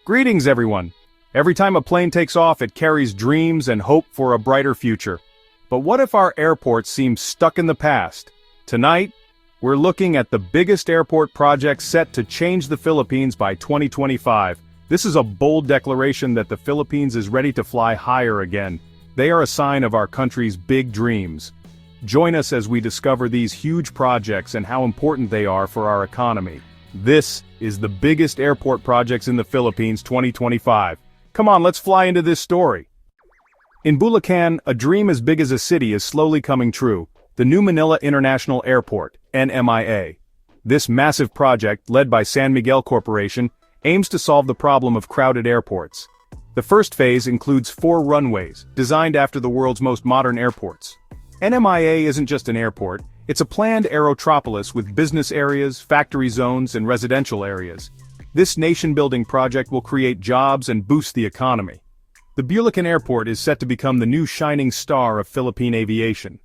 Greetings, everyone. Every time a plane takes off, it carries dreams and hope for a brighter future. But what if our airports seem stuck in the past? Tonight, we're looking at the biggest airport project set to change the Philippines by 2025. This is a bold declaration that the Philippines is ready to fly higher again. They are a sign of our country's big dreams. Join us as we discover these huge projects and how important they are for our economy. This is the biggest airport projects in the Philippines 2025. Come on, let's fly into this story. In Bulacan, a dream as big as a city is slowly coming true. The New Manila International Airport, NMIA. This massive project, led by San Miguel Corporation, aims to solve the problem of crowded airports. The first phase includes 4 runways, designed after the world's most modern airports. NMIA isn't just an airport, it's a planned aerotropolis with business areas, factory zones, and residential areas. This nation-building project will create jobs and boost the economy. The Bulacan Airport is set to become the new shining star of Philippine aviation.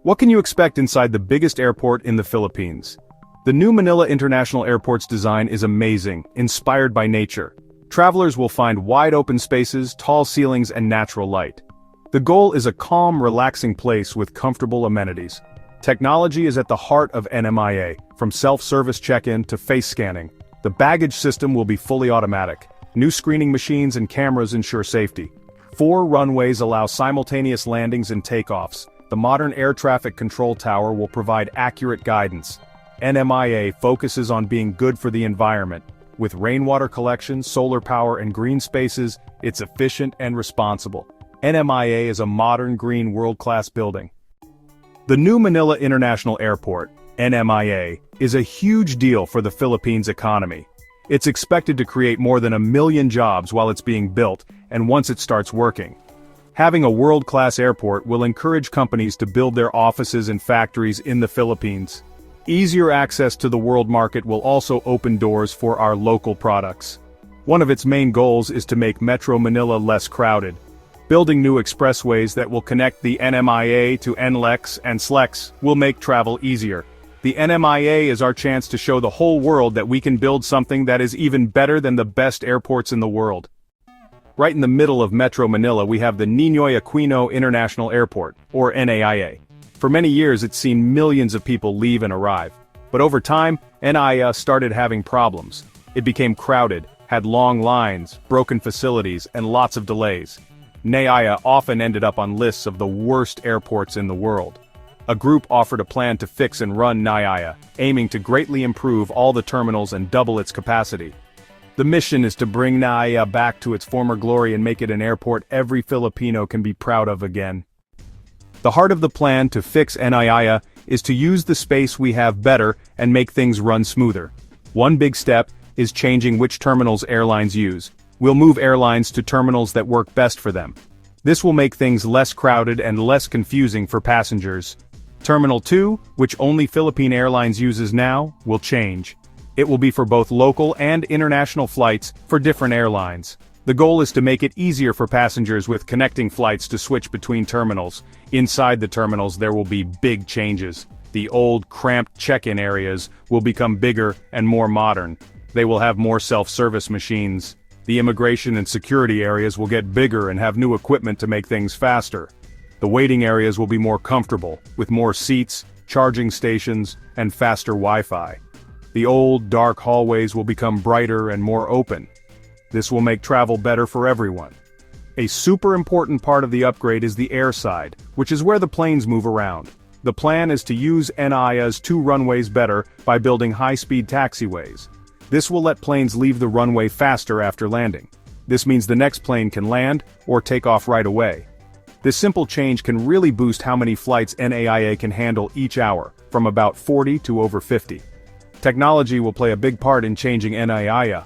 What can you expect inside the biggest airport in the Philippines? The New Manila International Airport's design is amazing, inspired by nature. Travelers will find wide-open spaces, tall ceilings, and natural light. The goal is a calm, relaxing place with comfortable amenities. Technology is at the heart of NMIA, from self-service check-in to face scanning. The baggage system will be fully automatic. New screening machines and cameras ensure safety. 4 runways allow simultaneous landings and takeoffs. The modern air traffic control tower will provide accurate guidance. NMIA focuses on being good for the environment. With rainwater collection, solar power, and green spaces, it's efficient and responsible. NMIA is a modern, green, world-class building. The New Manila International Airport, NMIA, is a huge deal for the Philippines' economy. It's expected to create more than 1 million jobs while it's being built, and once it starts working. Having a world-class airport will encourage companies to build their offices and factories in the Philippines. Easier access to the world market will also open doors for our local products. One of its main goals is to make Metro Manila less crowded. Building new expressways that will connect the NMIA to NLEX and SLEX will make travel easier. The NMIA is our chance to show the whole world that we can build something that is even better than the best airports in the world. Right in the middle of Metro Manila we have the Ninoy Aquino International Airport, or NAIA. For many years it's seen millions of people leave and arrive. But over time, NAIA started having problems. It became crowded, had long lines, broken facilities, and lots of delays. NAIA often ended up on lists of the worst airports in the world. A group offered a plan to fix and run NAIA, aiming to greatly improve all the terminals and double its capacity. The mission is to bring NAIA back to its former glory and make it an airport every Filipino can be proud of again. The heart of the plan to fix NAIA is to use the space we have better and make things run smoother. One big step is changing which terminals airlines use. We'll move airlines to terminals that work best for them. This will make things less crowded and less confusing for passengers. Terminal 2, which only Philippine Airlines uses now, will change. It will be for both local and international flights for different airlines. The goal is to make it easier for passengers with connecting flights to switch between terminals. Inside the terminals there will be big changes. The old, cramped check-in areas will become bigger and more modern. They will have more self-service machines. The immigration and security areas will get bigger and have new equipment to make things faster. The waiting areas will be more comfortable, with more seats, charging stations, and faster Wi-Fi. The old, dark hallways will become brighter and more open. This will make travel better for everyone. A super important part of the upgrade is the air side, which is where the planes move around. The plan is to use NAIA's 2 runways better by building high-speed taxiways. This will let planes leave the runway faster after landing. This means the next plane can land or take off right away. This simple change can really boost how many flights NAIA can handle each hour, from about 40 to over 50. Technology will play a big part in changing NAIA.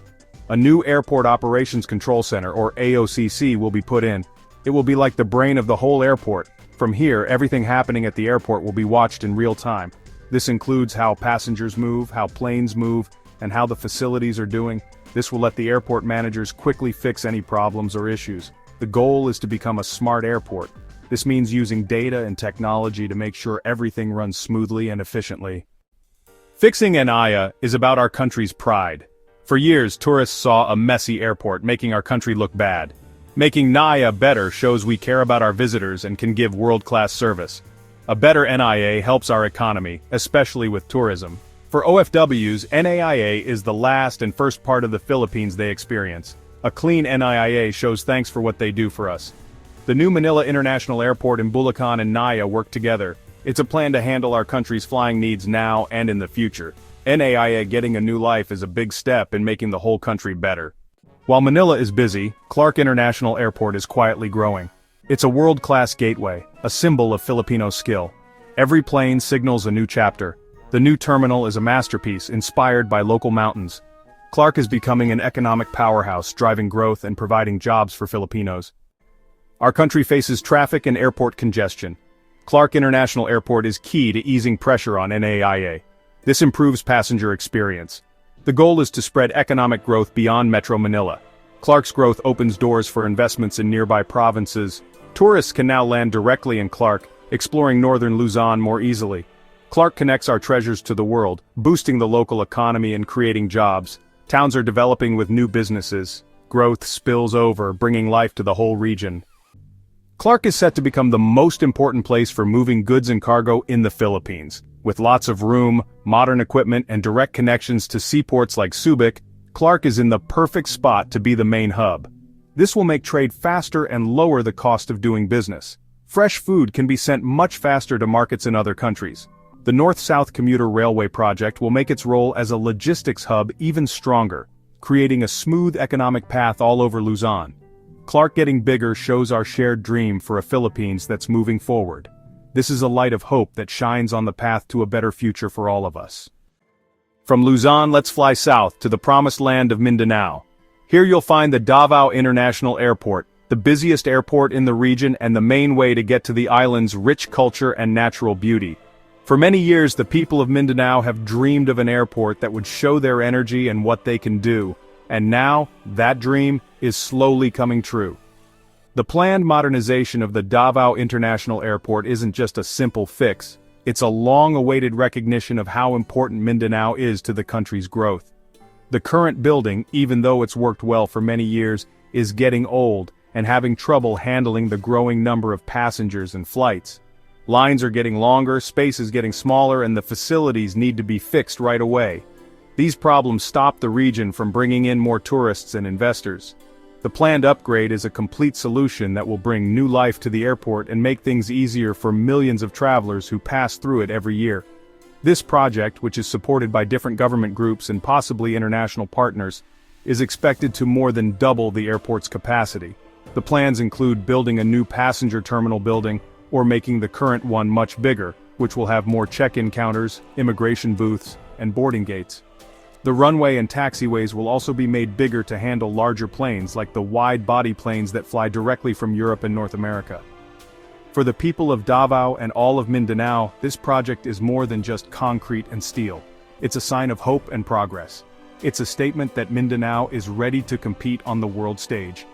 A new Airport Operations Control Center, or AOCC, will be put in. It will be like the brain of the whole airport. From here, everything happening at the airport will be watched in real time. This includes how passengers move, how planes move, and how the facilities are doing. This will let the airport managers quickly fix any problems or issues. The goal is to become a smart airport. This means using data and technology to make sure everything runs smoothly and efficiently. Fixing NAIA is about our country's pride. For years, tourists saw a messy airport, making our country look bad. Making NIA better shows we care about our visitors and can give world-class service. A better NIA helps our economy, especially with tourism. For OFWs, NAIA is the last and first part of the Philippines they experience. A clean NIA shows thanks for what they do for us. The new Manila International Airport in Bulacan and NIA work together. It's a plan to handle our country's flying needs now and in the future. NAIA getting a new life is a big step in making the whole country better. While Manila is busy, Clark International Airport is quietly growing. It's a world-class gateway, a symbol of Filipino skill. Every plane signals a new chapter. The new terminal is a masterpiece inspired by local mountains. Clark is becoming an economic powerhouse, driving growth and providing jobs for Filipinos. Our country faces traffic and airport congestion. Clark International Airport is key to easing pressure on NAIA. This improves passenger experience. The goal is to spread economic growth beyond Metro Manila. Clark's growth opens doors for investments in nearby provinces. Tourists can now land directly in Clark, exploring northern Luzon more easily. Clark connects our treasures to the world, boosting the local economy and creating jobs. Towns are developing with new businesses. Growth spills over, bringing life to the whole region. Clark is set to become the most important place for moving goods and cargo in the Philippines. With lots of room, modern equipment, and direct connections to seaports like Subic, Clark is in the perfect spot to be the main hub. This will make trade faster and lower the cost of doing business. Fresh food can be sent much faster to markets in other countries. The North-South Commuter Railway project will make its role as a logistics hub even stronger, creating a smooth economic path all over Luzon. Clark getting bigger shows our shared dream for a Philippines that's moving forward. This is a light of hope that shines on the path to a better future for all of us. From Luzon, let's fly south to the promised land of Mindanao. Here you'll find the Davao International Airport, the busiest airport in the region and the main way to get to the island's rich culture and natural beauty. For many years, the people of Mindanao have dreamed of an airport that would show their energy and what they can do. And now, that dream is slowly coming true. The planned modernization of the Davao International Airport isn't just a simple fix, it's a long-awaited recognition of how important Mindanao is to the country's growth. The current building, even though it's worked well for many years, is getting old and having trouble handling the growing number of passengers and flights. Lines are getting longer, space is getting smaller, and the facilities need to be fixed right away. These problems stop the region from bringing in more tourists and investors. The planned upgrade is a complete solution that will bring new life to the airport and make things easier for millions of travelers who pass through it every year. This project, which is supported by different government groups and possibly international partners, is expected to more than double the airport's capacity. The plans include building a new passenger terminal building, or making the current one much bigger, which will have more check-in counters, immigration booths, and boarding gates. The runway and taxiways will also be made bigger to handle larger planes like the wide-body planes that fly directly from Europe and North America. For the people of Davao and all of Mindanao, this project is more than just concrete and steel. It's a sign of hope and progress. It's a statement that Mindanao is ready to compete on the world stage.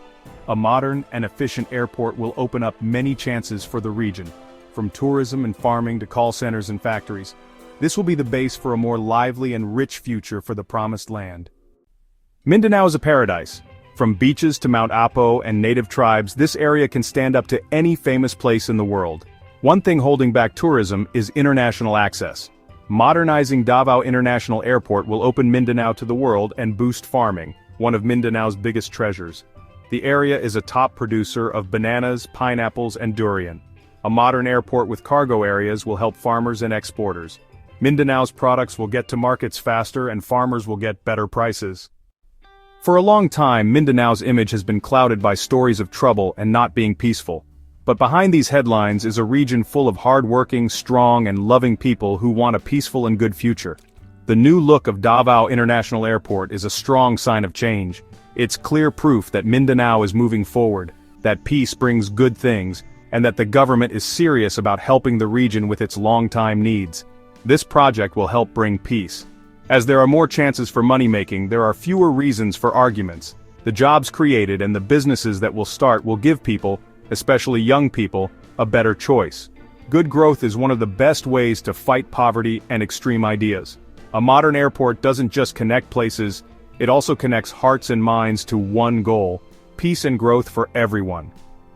A modern and efficient airport will open up many chances for the region, from tourism and farming to call centers and factories. This will be the base for a more lively and rich future for the promised land. Mindanao is a paradise. From beaches to Mount Apo and native tribes, this area can stand up to any famous place in the world. One thing holding back tourism is international access. Modernizing Davao International Airport will open Mindanao to the world and boost farming, one of Mindanao's biggest treasures. The area is a top producer of bananas, pineapples, and durian. A modern airport with cargo areas will help farmers and exporters. Mindanao's products will get to markets faster and farmers will get better prices. For a long time, Mindanao's image has been clouded by stories of trouble and not being peaceful. But behind these headlines is a region full of hard-working, strong, and loving people who want a peaceful and good future. The new look of Davao International Airport is a strong sign of change. It's clear proof that Mindanao is moving forward, that peace brings good things, and that the government is serious about helping the region with its long-time needs. This project will help bring peace. As there are more chances for money-making, there are fewer reasons for arguments. The jobs created and the businesses that will start will give people, especially young people, a better choice. Good growth is one of the best ways to fight poverty and extreme ideas. A modern airport doesn't just connect places, It also connects hearts and minds to one goal: peace and growth for everyone.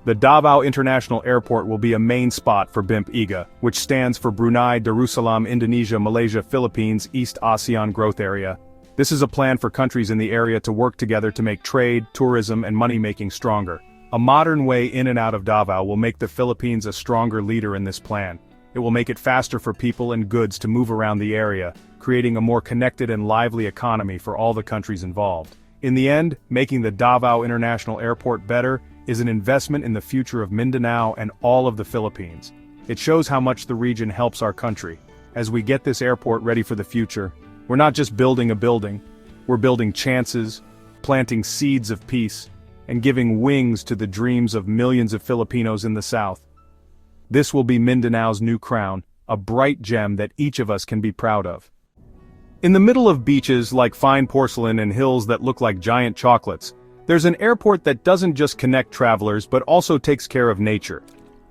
The Davao International Airport will be a main spot for BIMP IGA, which stands for Brunei Darussalam Indonesia Malaysia Philippines East ASEAN Growth Area. This is a plan for countries in the area to work together to make trade, tourism, and money-making stronger. A modern way in and out of Davao will make the Philippines a stronger leader in this plan. It will make it faster for people and goods to move around the area, creating a more connected and lively economy for all the countries involved. In the end, making the Davao International Airport better is an investment in the future of Mindanao and all of the Philippines. It shows how much the region helps our country. As we get this airport ready for the future, we're not just building a building, we're building chances, planting seeds of peace, and giving wings to the dreams of millions of Filipinos in the South. This will be Mindanao's new crown, a bright gem that each of us can be proud of. In the middle of beaches like fine porcelain and hills that look like giant chocolates, there's an airport that doesn't just connect travelers but also takes care of nature.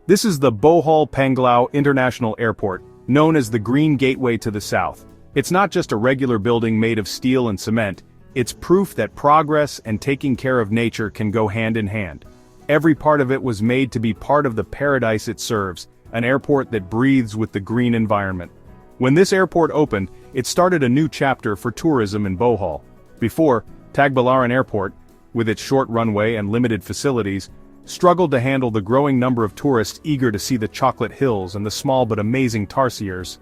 This is the Bohol Panglao International Airport, known as the Green Gateway to the South. It's not just a regular building made of steel and cement, it's proof that progress and taking care of nature can go hand in hand. Every part of it was made to be part of the paradise it serves, an airport that breathes with the green environment. When this airport opened, it started a new chapter for tourism in Bohol. Before, Tagbilaran Airport, with its short runway and limited facilities, struggled to handle the growing number of tourists eager to see the chocolate hills and the small but amazing tarsiers.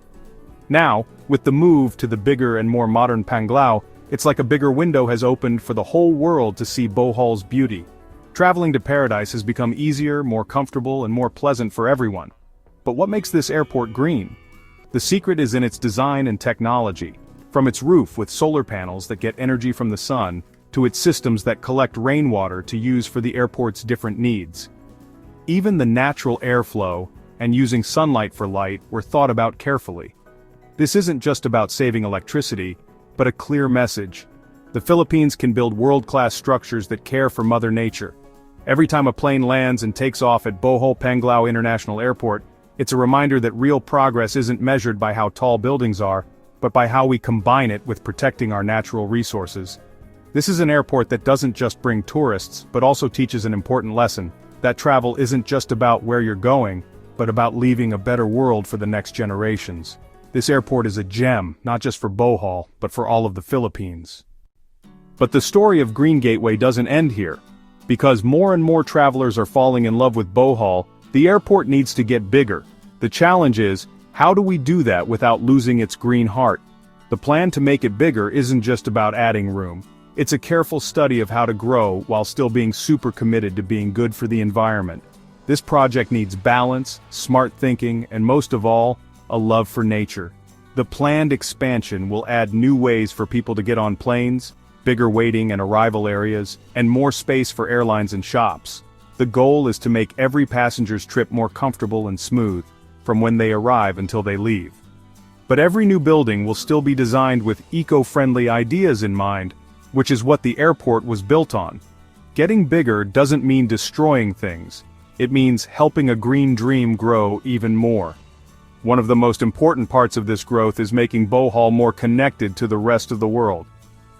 Now, with the move to the bigger and more modern Panglao, it's like a bigger window has opened for the whole world to see Bohol's beauty. Traveling to paradise has become easier, more comfortable, and more pleasant for everyone. But what makes this airport green? The secret is in its design and technology. From its roof with solar panels that get energy from the sun, to its systems that collect rainwater to use for the airport's different needs. Even the natural airflow, and using sunlight for light, were thought about carefully. This isn't just about saving electricity, but a clear message. The Philippines can build world-class structures that care for Mother Nature. Every time a plane lands and takes off at Bohol Panglao International Airport, it's a reminder that real progress isn't measured by how tall buildings are, but by how we combine it with protecting our natural resources. This is an airport that doesn't just bring tourists, but also teaches an important lesson, that travel isn't just about where you're going, but about leaving a better world for the next generations. This airport is a gem, not just for Bohol, but for all of the Philippines. But the story of Green Gateway doesn't end here. Because more and more travelers are falling in love with Bohol, the airport needs to get bigger. The challenge is, how do we do that without losing its green heart? The plan to make it bigger isn't just about adding room. It's a careful study of how to grow while still being super committed to being good for the environment. This project needs balance, smart thinking, and most of all, a love for nature. The planned expansion will add new ways for people to get on planes, bigger waiting and arrival areas, and more space for airlines and shops. The goal is to make every passenger's trip more comfortable and smooth, from when they arrive until they leave. But every new building will still be designed with eco-friendly ideas in mind, which is what the airport was built on. Getting bigger doesn't mean destroying things. It means helping a green dream grow even more. One of the most important parts of this growth is making Bohol more connected to the rest of the world.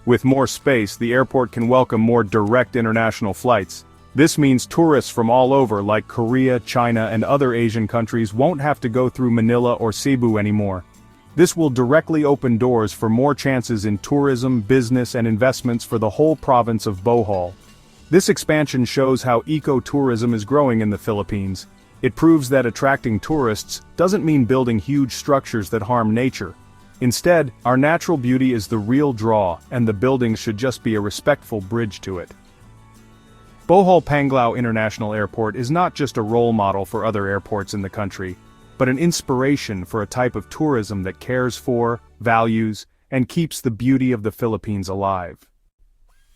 With more space, the airport can welcome more direct international flights. This means tourists from all over, like Korea, China, and other Asian countries, won't have to go through Manila or Cebu anymore. This will directly open doors for more chances in tourism, business, and investments for the whole province of Bohol. This expansion shows how eco-tourism is growing in the Philippines. It proves that attracting tourists doesn't mean building huge structures that harm nature. Instead, our natural beauty is the real draw, and the buildings should just be a respectful bridge to it. Bohol Panglao International Airport is not just a role model for other airports in the country, but an inspiration for a type of tourism that cares for, values, and keeps the beauty of the Philippines alive.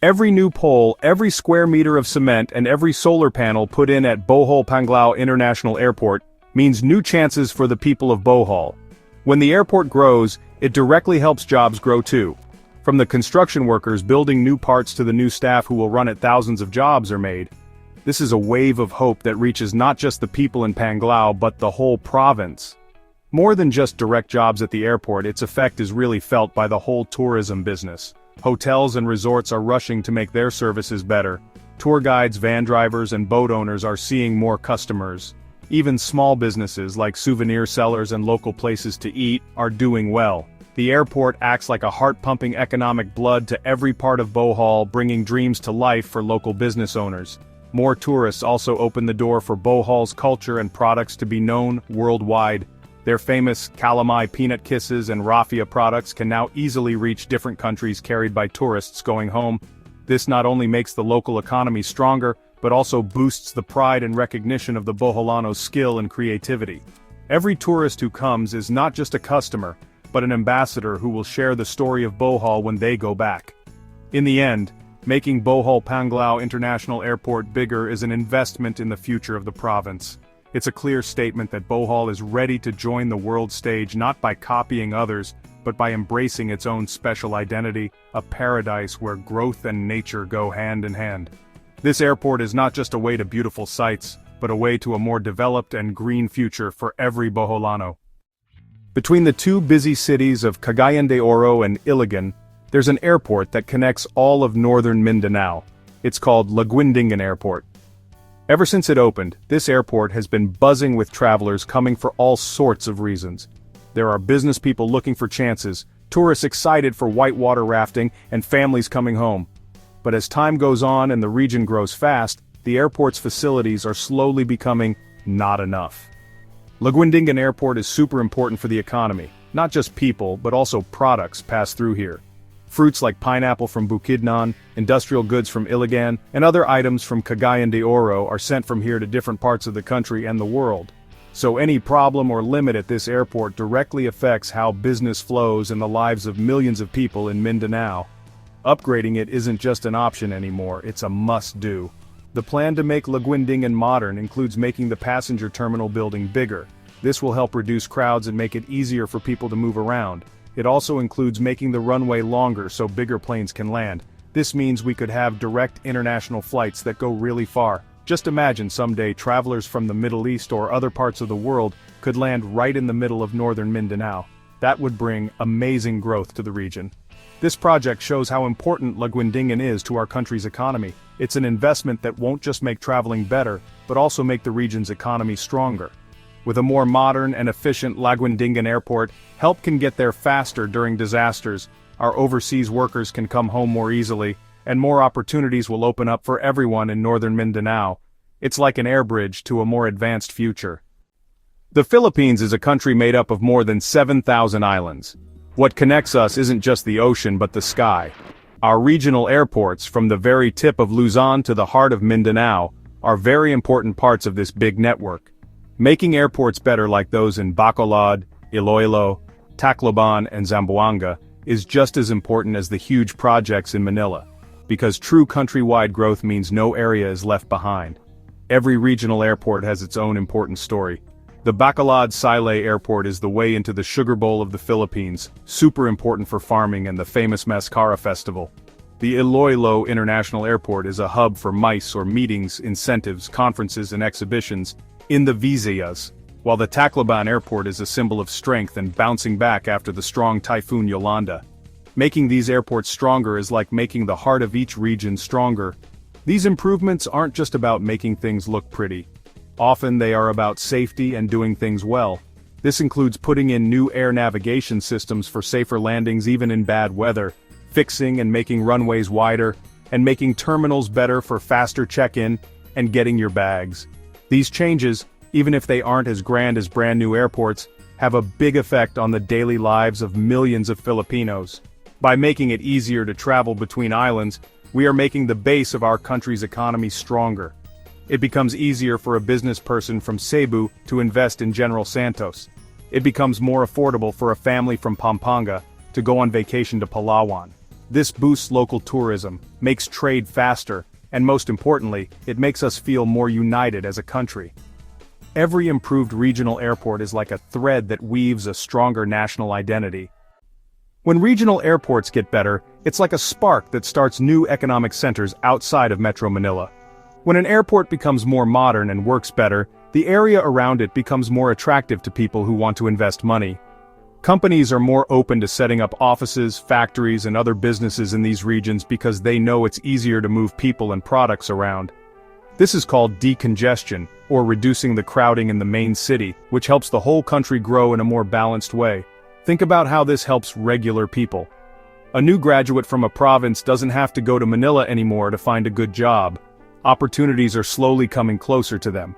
Every new pole, every square meter of cement, and every solar panel put in at Bohol Panglao International Airport means new chances for the people of Bohol. When the airport grows, it directly helps jobs grow too. From the construction workers building new parts to the new staff who will run it, thousands of jobs are made. This is a wave of hope that reaches not just the people in Panglao but the whole province. More than just direct jobs at the airport, its effect is really felt by the whole tourism business. Hotels and resorts are rushing to make their services better. Tour guides, van drivers, and boat owners are seeing more customers. Even small businesses like souvenir sellers and local places to eat are doing well. The airport acts like a heart-pumping economic blood to every part of Bohol, bringing dreams to life for local business owners. More tourists also open the door for Bohol's culture and products to be known worldwide. Their famous calamai peanut kisses and raffia products can now easily reach different countries carried by tourists going home. This not only makes the local economy stronger, but also boosts the pride and recognition of the Boholanos' skill and creativity. Every tourist who comes is not just a customer, but an ambassador who will share the story of Bohol when they go back. In the end, making Bohol Panglao International Airport bigger is an investment in the future of the province. It's a clear statement that Bohol is ready to join the world stage not by copying others, but by embracing its own special identity, a paradise where growth and nature go hand in hand. This airport is not just a way to beautiful sights, but a way to a more developed and green future for every Boholano. Between the two busy cities of Cagayan de Oro and Iligan, there's an airport that connects all of northern Mindanao. It's called Laguindingan Airport. Ever since it opened, this airport has been buzzing with travelers coming for all sorts of reasons. There are business people looking for chances, tourists excited for whitewater rafting, and families coming home. But as time goes on and the region grows fast, the airport's facilities are slowly becoming not enough. Laguindingan Airport is super important for the economy. Not just people, but also products pass through here. Fruits like pineapple from Bukidnon, industrial goods from Iligan, and other items from Cagayan de Oro are sent from here to different parts of the country and the world. So any problem or limit at this airport directly affects how business flows and the lives of millions of people in Mindanao. Upgrading it isn't just an option anymore, it's a must-do. The plan to make Laguindingan modern includes making the passenger terminal building bigger. This will help reduce crowds and make it easier for people to move around. It also includes making the runway longer so bigger planes can land. This means we could have direct international flights that go really far. Just imagine someday travelers from the Middle East or other parts of the world could land right in the middle of northern Mindanao. That would bring amazing growth to the region. This project shows how important Laguindingan is to our country's economy. It's an investment that won't just make traveling better, but also make the region's economy stronger. With a more modern and efficient Laguindingan airport, help can get there faster during disasters, our overseas workers can come home more easily, and more opportunities will open up for everyone in northern Mindanao. It's like an air bridge to a more advanced future. The Philippines is a country made up of more than 7,000 islands. What connects us isn't just the ocean but the sky. Our regional airports, from the very tip of Luzon to the heart of Mindanao, are very important parts of this big network. Making airports better like those in Bacolod, Iloilo, Tacloban, and Zamboanga is just as important as the huge projects in Manila, because true countrywide growth means no area is left behind. Every regional airport has its own important story. The Bacolod-Silay Airport is the way into the Sugar Bowl of the Philippines, super important for farming and the famous Mascara Festival. The Iloilo International Airport is a hub for MICE or meetings, incentives, conferences, and exhibitions in the Visayas, while the Tacloban Airport is a symbol of strength and bouncing back after the strong Typhoon Yolanda. Making these airports stronger is like making the heart of each region stronger. These improvements aren't just about making things look pretty. Often they are about safety and doing things well. This includes putting in new air navigation systems for safer landings even in bad weather, fixing and making runways wider, and making terminals better for faster check-in and getting your bags. These changes, even if they aren't as grand as brand new airports, have a big effect on the daily lives of millions of Filipinos. By making it easier to travel between islands, we are making the base of our country's economy stronger. It becomes easier for a business person from Cebu to invest in General Santos. It becomes more affordable for a family from Pampanga to go on vacation to Palawan. This boosts local tourism, makes trade faster, and most importantly, it makes us feel more united as a country. Every improved regional airport is like a thread that weaves a stronger national identity. When regional airports get better, it's like a spark that starts new economic centers outside of Metro Manila. When an airport becomes more modern and works better, the area around it becomes more attractive to people who want to invest money. Companies are more open to setting up offices, factories, and other businesses in these regions because they know it's easier to move people and products around. This is called decongestion, or reducing the crowding in the main city, which helps the whole country grow in a more balanced way. Think about how this helps regular people. A new graduate from a province doesn't have to go to Manila anymore to find a good job. Opportunities are slowly coming closer to them.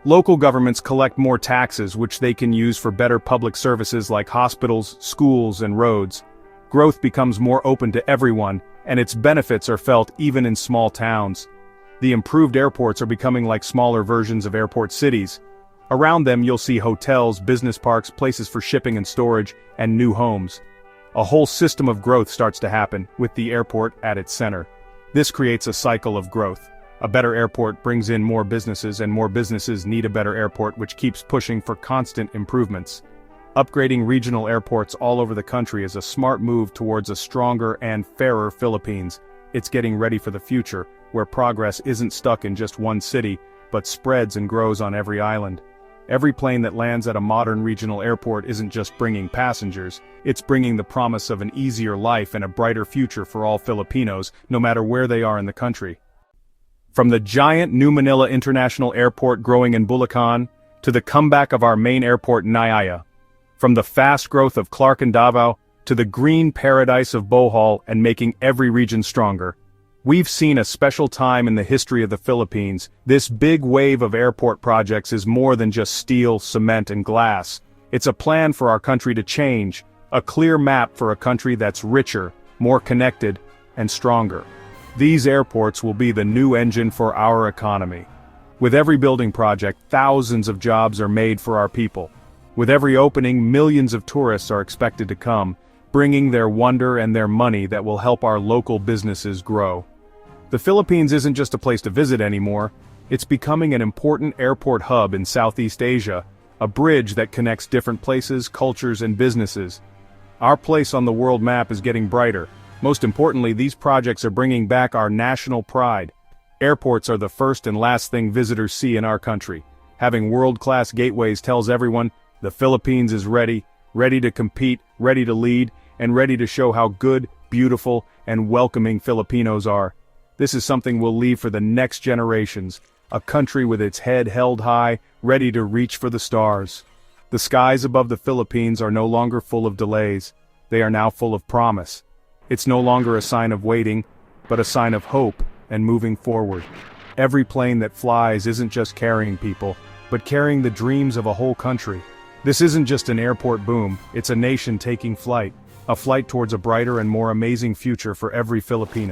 Local governments collect more taxes which they can use for better public services like hospitals, schools, and roads. Growth becomes more open to everyone, and its benefits are felt even in small towns. The improved airports are becoming like smaller versions of airport cities. Around them you'll see hotels, business parks, places for shipping and storage, and new homes. A whole system of growth starts to happen, with the airport at its center. This creates a cycle of growth. A better airport brings in more businesses, and more businesses need a better airport, which keeps pushing for constant improvements. Upgrading regional airports all over the country is a smart move towards a stronger and fairer Philippines. It's getting ready for the future, where progress isn't stuck in just one city, but spreads and grows on every island. Every plane that lands at a modern regional airport isn't just bringing passengers, it's bringing the promise of an easier life and a brighter future for all Filipinos, no matter where they are in the country. From the giant New Manila International Airport growing in Bulacan, to the comeback of our main airport Nayaya. From the fast growth of Clark and Davao, to the green paradise of Bohol and making every region stronger. We've seen a special time in the history of the Philippines. This big wave of airport projects is more than just steel, cement, and glass. It's a plan for our country to change, a clear map for a country that's richer, more connected, and stronger. These airports will be the new engine for our economy. With every building project, thousands of jobs are made for our people. With every opening, millions of tourists are expected to come, bringing their wonder and their money that will help our local businesses grow. The Philippines isn't just a place to visit anymore, it's becoming an important airport hub in Southeast Asia, a bridge that connects different places, cultures, and businesses. Our place on the world map is getting brighter. Most importantly, these projects are bringing back our national pride. Airports are the first and last thing visitors see in our country. Having world-class gateways tells everyone the Philippines is ready to compete, ready to lead, and ready to show how good, beautiful, and welcoming Filipinos are. This is something we'll leave for the next generations, a country with its head held high, ready to reach for the stars. The skies above the Philippines are no longer full of delays, they are now full of promise. It's no longer a sign of waiting, but a sign of hope and moving forward. Every plane that flies isn't just carrying people, but carrying the dreams of a whole country. This isn't just an airport boom, it's a nation taking flight, a flight towards a brighter and more amazing future for every Filipino.